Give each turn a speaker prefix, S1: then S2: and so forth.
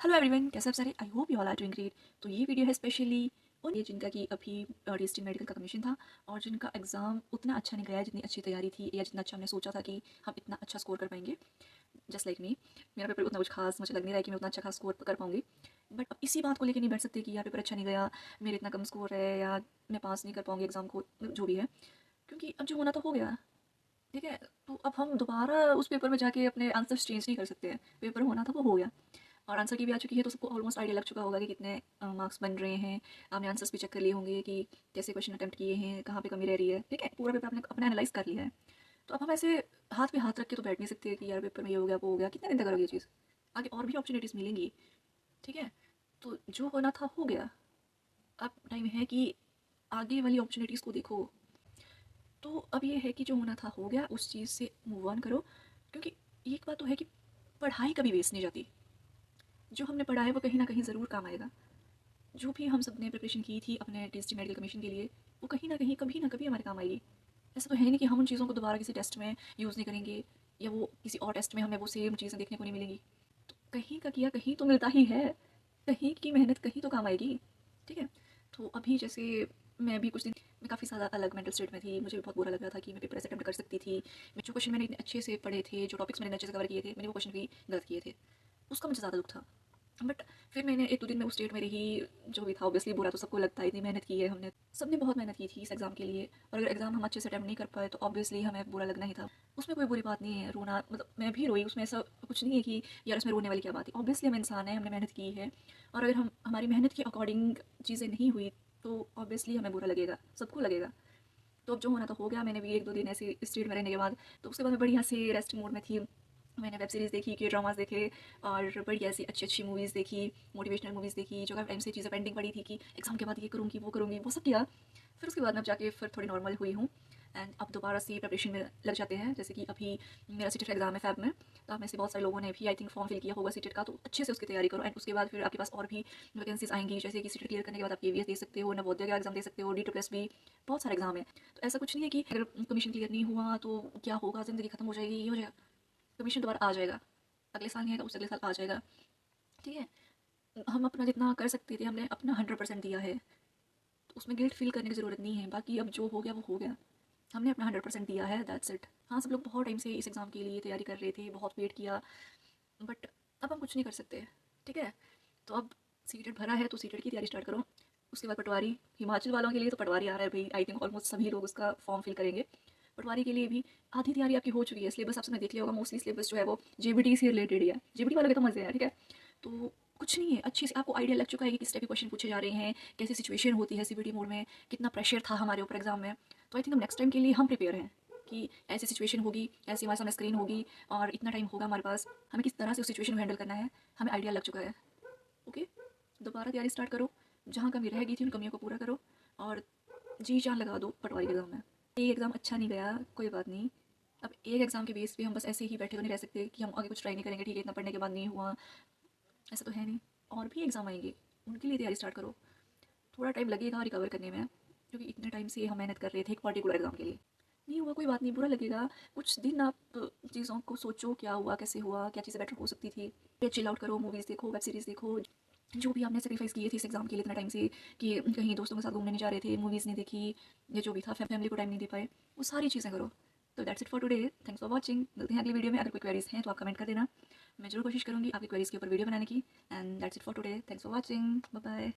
S1: Hello everyone, कैसे आप सारे? I hope you all are doing great. तो ये वीडियो है स्पेशली उन ये जिनका कि अभी टेस्टिंग मेडिकल का कमीशन था और जिनका एग्ज़ाम उतना अच्छा नहीं गया जितनी अच्छी तैयारी थी या जितना अच्छा हमने सोचा था कि हम इतना अच्छा स्कोर कर पाएंगे। जस्ट लाइक मी, मेरा पेपर उतना कुछ खास मुझे लग नहीं रहा है कि मैं उतना अच्छा खास स्कोर कर पाऊंगी। बट अब इसी बात को लेकर नहीं बैठ सकते कि यार पेपर अच्छा नहीं गया, मेरे इतना कम स्कोर है या मैं पास नहीं कर पाऊंगी एग्ज़ाम को, जो भी है। क्योंकि अब जो होना तो हो गया, ठीक है। तो अब हम दोबारा उस पेपर में जाके अपने आंसर्स चेंज नहीं कर सकते हैं। पेपर होना था वो हो गया और आंसर की भी आ चुकी है, तो सबको ऑलमोस्ट आइडिया लग चुका होगा कि कितने मार्क्स बन रहे हैं। आपने आंसर्स भी चेक कर लिए होंगे कि कैसे क्वेश्चन अटेम्प्ट किए हैं, कहाँ पे कमी रह रही है, ठीक है। पूरा पेपर आपने अपना एनालाइज कर लिया है। तो अब हम ऐसे हाथ पे हाथ रख के तो बैठ नहीं सकते कि यार पेपर में ये हो गया वो हो गया। कितने दिन तक करोगे ये चीज़? आगे और भी अपॉर्चुनिटीज़ मिलेंगी, ठीक है। तो जो होना था हो गया। अब टाइम है कि आगे वाली अपॉर्चुनिटीज़ को देखो। तो अब ये है कि जो होना था हो गया, उस चीज़ से मूव ऑन करो। क्योंकि एक बात तो है कि पढ़ाई कभी वेस्ट नहीं जाती। जो हमने पढ़ा है वो कहीं ना कहीं ज़रूर काम आएगा। जो भी हम सब ने प्रिपरेशन की थी अपने टेस्ट मेडिकल कमीशन के लिए, वो कहीं ना कहीं कभी ना कभी हमारे काम आएगी। ऐसा तो है नहीं कि हम उन चीज़ों को दोबारा किसी टेस्ट में यूज़ नहीं करेंगे या वो किसी और टेस्ट में हमें वो सेम चीज़ें देखने को नहीं मिलेंगी। तो कहीं का किया कहीं तो मिलता ही है, कहीं की मेहनत कहीं तो काम आएगी, ठीक है। तो अभी जैसे मैं भी कुछ दिन मैं काफ़ी ज़्यादा अलग मेंटल स्टेट में थी, मुझे भी बहुत बुरा लग रहा था कि मैं पेपर ऐसे अटेम्प्ट कर सकती थी। मैं जो क्वेश्चन मैंने इतने अच्छे से पढ़े थे, जो टॉपिक्स मैंने अच्छे से कवर किए थे, मैंने वो क्वेश्चन भी गलत किए थे, उसका मुझे ज़्यादा दुख था। बट फिर मैंने 1-2 दिन में उस स्टेट में रही। जो भी था ऑब्वियसली बुरा तो सबको लगता है, इतनी मेहनत की है हमने, सबने बहुत मेहनत की थी इस एग्ज़ाम के लिए। और अगर एग्ज़ाम हम अच्छे से अटेम्प्ट नहीं कर पाए तो ऑब्वियसली हमें बुरा लगना ही था। उसमें कोई बुरी बात नहीं है, रोना मतलब मैं भी रोई, उसमें ऐसा कुछ नहीं है कि यार इसमें रोने वाली क्या बात है। ऑब्वियसली हम इंसान हैं, हमने मेहनत की है और अगर हम हमारी मेहनत के अकॉर्डिंग चीज़ें नहीं हुई तो ऑब्वियसली हमें बुरा लगेगा, सबको लगेगा। तो अब जो होना तो हो गया। मैंने भी 1-2 दिन ऐसे स्टेट में रहने के बाद तो उसके बाद मैं बढ़िया से रेस्ट मोड में थी। मैंने वेब सीरीज़ देखी, के ड्रामास देखे और बढ़िया सी अच्छी अच्छी मूवीज़ देखी, मोटिवेशनल मूवीज़ देखी। जो काफ़ी टाइम से चीज़ें पेंडिंग पड़ी थी कि एग्ज़ाम के बाद ये करूँगी वो करूँगी, वो सब किया। फिर उसके बाद मैं अब जाके फिर थोड़ी नॉर्मल हुई हूँ एंड अब दोबारा से प्रिपरेशन में लग जाते हैं। जैसे कि अभी मेरा सीटेट का एग्ज़ाम है फ़ैब में, तो आप में से बहुत सारे लोगों ने भी आई थिंक फॉर्म फिल किया होगा सीटेट का, तो अच्छे से उसकी तैयारी करो एंड उसके बाद फिर आपके पास और भी वैकेंसीज आएंगी। जैसे कि सीटेट क्लियर करने के बाद आप केवीएस दे सकते हो, नवोदय का एग्ज़ाम दे सकते हो, D2+ भी, बहुत सारे एग्ज़ाम है। तो ऐसा कुछ नहीं है कि अगर कमीशन क्लियर नहीं हुआ तो क्या होगा, ज़िंदगी खत्म हो जाएगी, ये हो जाएगा। कमीशन दोबारा आ जाएगा, अगले साल नहीं आएगा, उससे अगले साल आ जाएगा, ठीक है। हम अपना जितना कर सकते थे हमने अपना 100% दिया है, तो उसमें गिल्ट फील करने की ज़रूरत नहीं है। बाकी अब जो हो गया वो हो गया, हमने अपना 100% दिया है, दैट्स इट। हाँ, सब लोग बहुत टाइम से इस एग्ज़ाम के लिए तैयारी कर रहे थे, बहुत वेट किया, बट अब हम कुछ नहीं कर सकते, ठीक है। तो अब सीटेट भरा है तो सीटेट की तैयारी स्टार्ट करो। उसके बाद पटवारी, हिमाचल वालों के लिए तो पटवारी आ रहा है भाई, आई थिंक ऑलमोस्ट सभी लोग उसका फॉर्म फिल करेंगे। पटवारी के लिए भी आधी तैयारी आपकी हो चुकी है। सिलेबस आपने देख लिया होगा, मोस्टली सिलेबस जो है वो जेबीटी से रिलेटेड ही है। जेबीटी वालों के तो मज़े हैं, ठीक है। तो कुछ नहीं है, अच्छे से आपको आइडिया लग चुका है कि किस टाइप के क्वेश्चन पूछे जा रहे हैं, कैसी सिचुएशन होती है सीबीटी मोड में, कितना प्रेशर था हमारे ऊपर एग्जाम में। तो आई थिंक हम नेक्स्ट टाइम के लिए हम प्रिपेयर हैं कि ऐसी सिचुएशन होगी, ऐसी हमारे सामने स्क्रीन होगी और इतना टाइम होगा हमारे पास, हमें किस तरह से उस सिचुएशन को हैंडल करना है, हमें आइडिया लग चुका है। ओके, दोबारा तैयारी स्टार्ट करो, जहाँ कमी रह गई थी उन कमियों को पूरा करो और जी जान लगा दो पटवारी के एग्ज़ाम में। एक एग्ज़ाम अच्छा नहीं गया, कोई बात नहीं। अब एक एग्ज़ाम के बेस पे हम बस ऐसे ही बैठे तो नहीं रह सकते कि हम आगे कुछ ट्राई नहीं करेंगे, ठीक है इतना पढ़ने के बाद नहीं हुआ, ऐसा तो है नहीं। और भी एग्ज़ाम आएंगे, उनके लिए तैयारी स्टार्ट करो। थोड़ा टाइम लगेगा रिकवर करने में, क्योंकि इतने टाइम से हम मेहनत कर रहे थे एक पर्टिकुलर एग्ज़ाम के लिए। नहीं हुआ कोई बात नहीं, बुरा लगेगा। कुछ दिन आप चीज़ों को सोचो, क्या हुआ, कैसे हुआ, क्या चीज़ें बेटर हो सकती थी। चिल आउट करो, मूवीज़ देखो, वेब सीरीज़ देखो। जो भी आपने सेक्रीफाइस किए थे इस एग्ज़ाम के लिए इतना टाइम से कि कहीं दोस्तों के साथ घूमने नहीं जा रहे थे, मूवीज़ नहीं देखी, या जो भी था फैमिली को टाइम नहीं दे पाए, वो सारी चीज़ें करो। तो that's it for today, thanks for watching. मिलते हैं अगली वीडियो में। अगर कोई क्वेरीज हैं तो आप कमेंट कर देना, मैं जरूर कोशिश करूँगी आपकी क्वेरीज के ऊपर वीडियो बनाने की। And that's it for today, thanks for watching, bye bye.